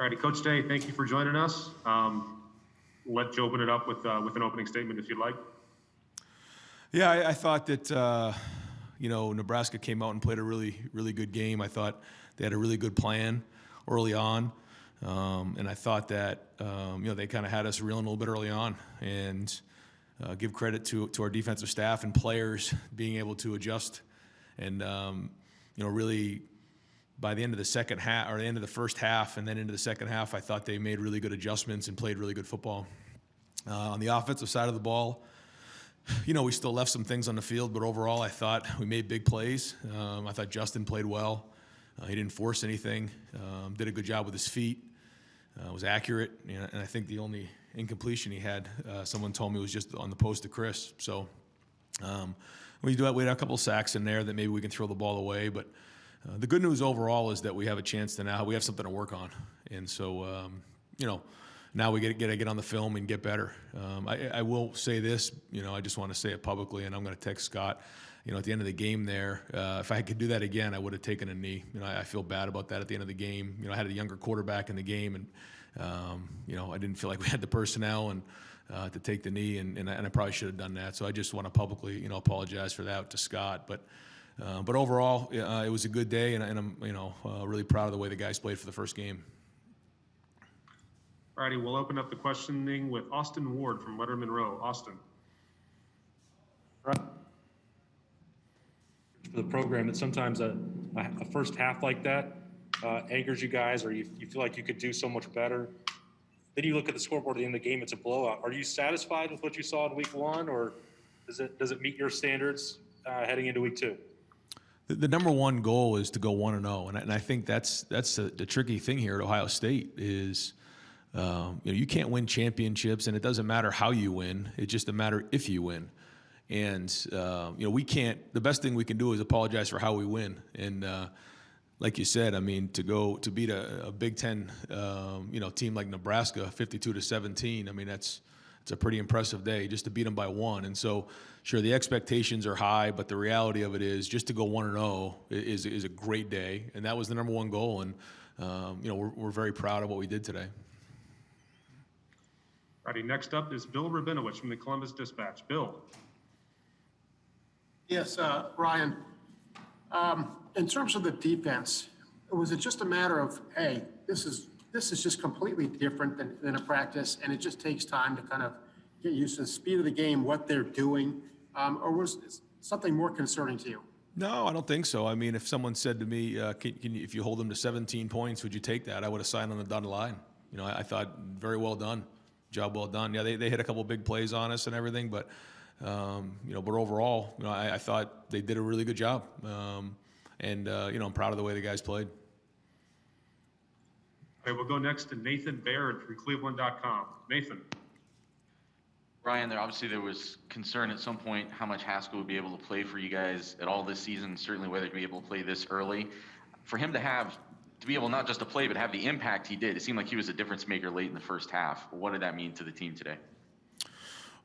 All righty, Coach Day, thank you for joining us. Let you open it up with an opening statement if you'd like. Yeah, I thought that, Nebraska came out and played a really, really good game. I thought they had a really good plan early on. And I thought that, they kind of had us reeling a little bit early on. And give credit to our defensive staff and players being able to adjust. And, really by the end of the second half, or the end of the first half and then into the second half, I thought they made really good adjustments and played really good football. On the offensive side of the ball, we still left some things on the field, but overall I thought we made big plays. I thought Justin played well. He didn't force anything, did a good job with his feet, was accurate, and I think the only incompletion he had, someone told me, was just on the post to Chris. So we had a couple of sacks in there that maybe we can throw the ball away, but the good news overall is that we have a chance to now, we have something to work on. And so, now we got to get on the film and get better. I will say this, I just want to say it publicly, and I'm going to text Scott. At the end of the game there, if I could do that again, I would have taken a knee. I feel bad about that at the end of the game. I had a younger quarterback in the game, and I didn't feel like we had the personnel and to take the knee, and I probably should have done that. So I just want to publicly, apologize for that to Scott. But overall, it was a good day, and I'm really proud of the way the guys played for the first game. All righty, we'll open up the questioning with Austin Ward from Letterman Row. Austin. For the program, that sometimes a first half like that anchors you guys, or you feel like you could do so much better. Then you look at the scoreboard at the end of the game, it's a blowout. Are you satisfied with what you saw in week one, or does it meet your standards heading into week two? The number one goal is to go 1-0, and I think that's the tricky thing here at Ohio State is, you can't win championships, and it doesn't matter how you win. It's just a matter if you win. And, we can't – the best thing we can do is apologize for how we win. And like you said, to beat a Big Ten, team like Nebraska 52-17, it's a pretty impressive day just to beat them by one. And so, sure, the expectations are high, but the reality of it is just to go 1-0 is a great day. And that was the number one goal. And, we're very proud of what we did today. Righty, next up is Bill Rabinowitz from the Columbus Dispatch. Bill. Yes, Ryan. In terms of the defense, was it just a matter of, hey, this is just completely different than a practice, and it just takes time to kind of get used to the speed of the game, what they're doing, or was it something more concerning to you? No, I don't think so. If someone said to me, if you hold them to 17 points, would you take that? I would have signed on the dotted line. I thought very well done. Job well done. Yeah, they hit a couple big plays on us and everything, but but overall, I thought they did a really good job, and I'm proud of the way the guys played. All right, we'll go next to Nathan Baird from Cleveland.com. Nathan. Ryan, there was concern at some point how much Haskell would be able to play for you guys at all this season, certainly whether he'd be able to play this early. For him to be able not just to play, but have the impact he did, it seemed like he was a difference maker late in the first half. What did that mean to the team today?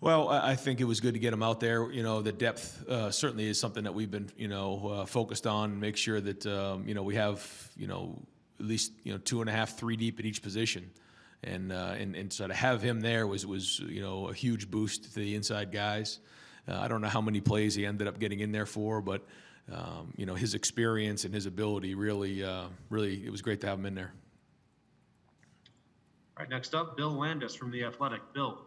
Well, I think it was good to get him out there. The depth certainly is something that we've been, focused on. Make sure that we have, at least 2.5, 3 deep at each position, and so to have him there was a huge boost to the inside guys. I don't know how many plays he ended up getting in there for, but his experience and his ability really, it was great to have him in there. All right, next up, Bill Landis from The Athletic. Bill.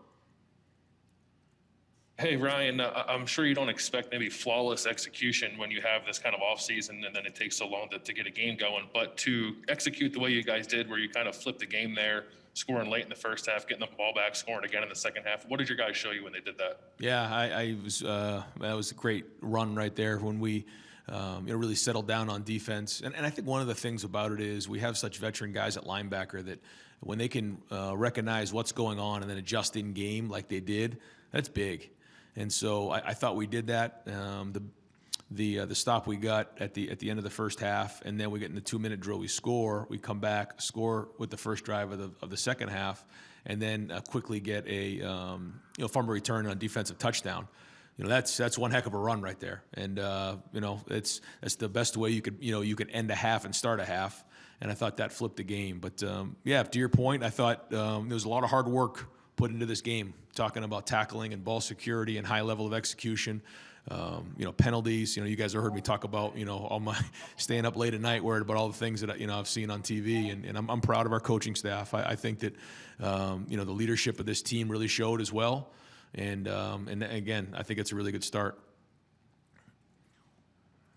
Hey, Ryan, I'm sure you don't expect maybe flawless execution when you have this kind of offseason and then it takes so long to get a game going. But to execute the way you guys did, where you kind of flipped the game there, scoring late in the first half, getting the ball back, scoring again in the second half, what did your guys show you when they did that? Yeah, that was a great run right there when we really settled down on defense. And I think one of the things about it is we have such veteran guys at linebacker that when they can recognize what's going on and then adjust in game like they did, that's big. And so I thought we did that. The stop we got at the end of the first half, and then we get in the 2-minute drill. We score. We come back, score with the first drive of the second half, and then quickly get a fumble return on a defensive touchdown. That's one heck of a run right there. And that's the best way you could end a half and start a half. and I thought that flipped the game. But yeah, to your point, I thought there was a lot of hard work put into this game, talking about tackling and ball security and high level of execution. Penalties. You guys have heard me talk about, all my staying up late at night worried about all the things that I've seen on TV, and I'm proud of our coaching staff. I think that the leadership of this team really showed as well, and again, I think it's a really good start.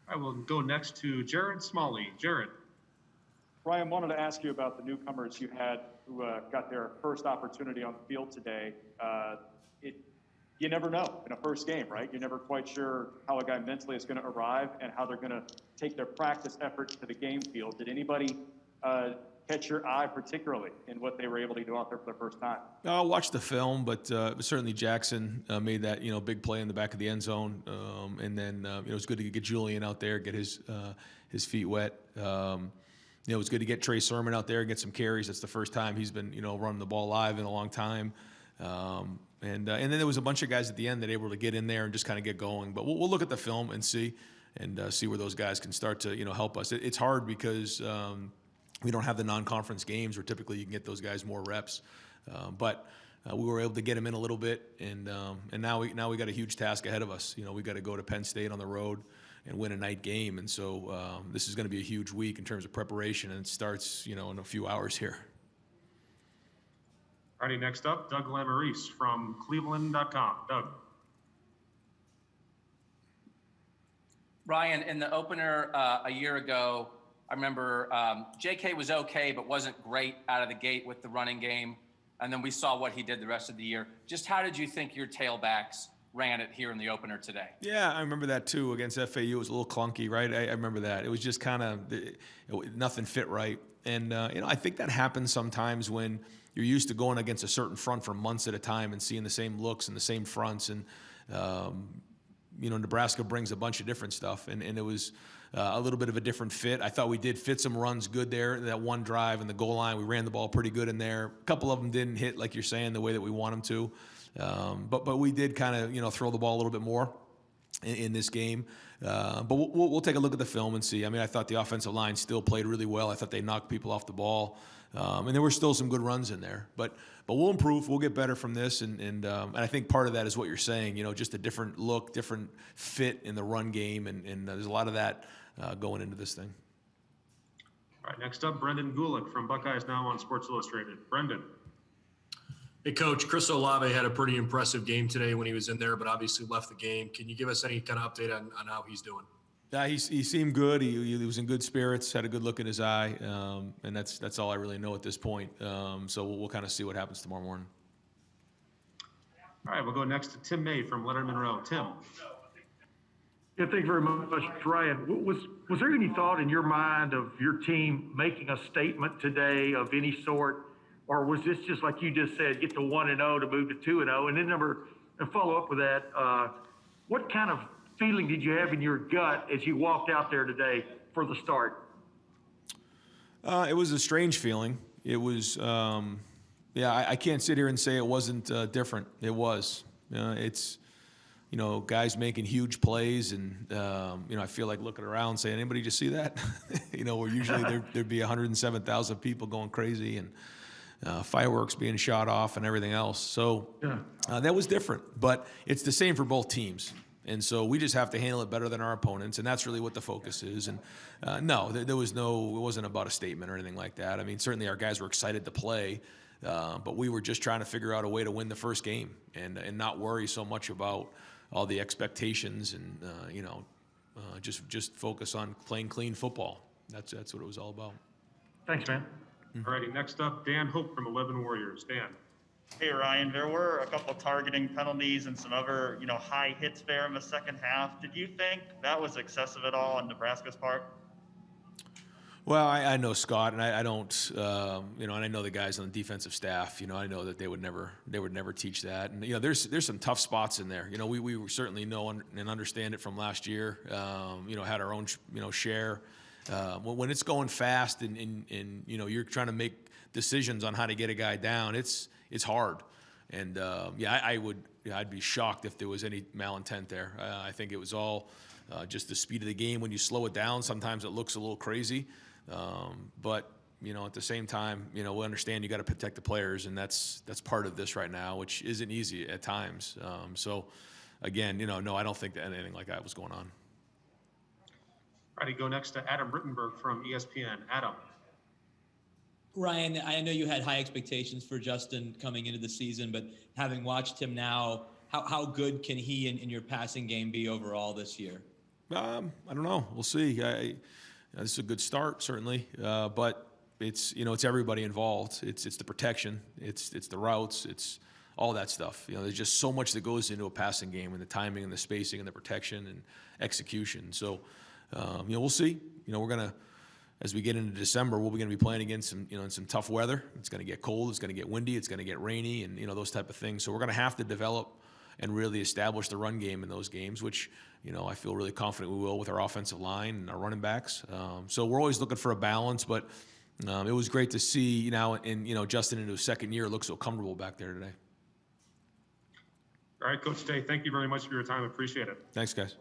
I will go next to Jared Smalley. Jared. Ryan, wanted to ask you about the newcomers you had who got their first opportunity on the field today. You never know in a first game, right? You're never quite sure how a guy mentally is going to arrive and how they're going to take their practice effort to the game field. Did anybody catch your eye particularly in what they were able to do out there for the first time? I watched the film, but certainly Jackson made that big play in the back of the end zone, and then it was good to get Julian out there, get his feet wet. It was good to get Trey Sermon out there and get some carries. That's the first time he's been running the ball live in a long time. And then there was a bunch of guys at the end that were able to get in there and just kind of get going. But we'll look at the film and see where those guys can start to help us. It's hard because we don't have the non-conference games where typically you can get those guys more reps. But we were able to get them in a little bit, and now we got a huge task ahead of us. We got to go to Penn State on the road and win a night game, and so this is going to be a huge week in terms of preparation, and it starts in a few hours here. All righty, next up, Doug Lamarice from Cleveland.com. Doug. Ryan, in the opener a year ago, I remember J.K. was okay, but wasn't great out of the gate with the running game. And then we saw what he did the rest of the year. Just how did you think your tailbacks ran it here in the opener today? Yeah, I remember that too. Against FAU, it was a little clunky, right? I remember that. It was just kind of nothing fit right. And, I think that happens sometimes when you're used to going against a certain front for months at a time and seeing the same looks and the same fronts. And, Nebraska brings a bunch of different stuff. And it was a little bit of a different fit. I thought we did fit some runs good there. That one drive in the goal line, we ran the ball pretty good in there. A couple of them didn't hit, like you're saying, the way that we want them to. But we did kind of, throw the ball a little bit more in this game. But we'll take a look at the film and see. I mean, I thought the offensive line still played really well. I thought they knocked people off the ball. And there were still some good runs in there. But we'll improve. We'll get better from this. And I think part of that is what you're saying, just a different look, different fit in the run game. And there's a lot of that going into this thing. All right, next up, Brendan Gulick from Buckeyes Now on Sports Illustrated. Brendan. Hey, Coach, Chris Olave had a pretty impressive game today when he was in there, but obviously left the game. Can you give us any kind of update on how he's doing? Yeah, he seemed good. He was in good spirits, had a good look in his eye, and that's all I really know at this point. So we'll kind of see what happens tomorrow morning. All right, we'll go next to Tim May from Letterman Row. Tim. Yeah, thank you very much, Ryan. Was there any thought in your mind of your team making a statement today of any sort, or was this just like you just said, get to 1-0 to move to 2-0? And then follow up with that, what kind of feeling did you have in your gut as you walked out there today for the start? It was a strange feeling. It was, I can't sit here and say it wasn't different. It was. It's, guys making huge plays, and I feel like looking around saying, anybody just see that? Where usually there'd be 107,000 people going crazy and fireworks being shot off and everything else. So that was different, but it's the same for both teams. And so we just have to handle it better than our opponents, and that's really what the focus is. And it wasn't about a statement or anything like that. I mean, certainly our guys were excited to play, but we were just trying to figure out a way to win the first game and not worry so much about all the expectations and just focus on playing clean football. That's what it was all about. Thanks, man. All righty, next up, Dan Hope from 11 Warriors. Dan. Hey, Ryan, there were a couple targeting penalties and some other, high hits there in the second half. Did you think that was excessive at all on Nebraska's part? Well, I know Scott, and I don't, and I know the guys on the defensive staff. I know that they would never teach that. And there's some tough spots in there. We certainly know and understand it from last year. Had our own share. When it's going fast and you're trying to make decisions on how to get a guy down, it's hard. And I'd be shocked if there was any malintent there. I think it was all just the speed of the game. When you slow it down, sometimes it looks a little crazy. But at the same time, we understand you got to protect the players, and that's part of this right now, which isn't easy at times. So, again, no, I don't think that anything like that was going on. All right, go next to Adam Rittenberg from ESPN. Adam. Ryan, I know you had high expectations for Justin coming into the season, but having watched him now, how good can he in your passing game be overall this year? I don't know. We'll see. This is a good start, certainly, but it's everybody involved. It's the protection, it's the routes, it's all that stuff. There's just so much that goes into a passing game, and the timing and the spacing and the protection and execution. So, we'll see. We're gonna, as we get into December, we're going to be playing against some, in some tough weather. It's going to get cold, it's going to get windy, it's going to get rainy, and those type of things. So we're going to have to develop and really establish the run game in those games, which I feel really confident we will with our offensive line and our running backs. So we're always looking for a balance, but it was great to see now, and Justin into his second year looks so comfortable back there today. All right, Coach Day, thank you very much for your time. Appreciate it. Thanks, guys.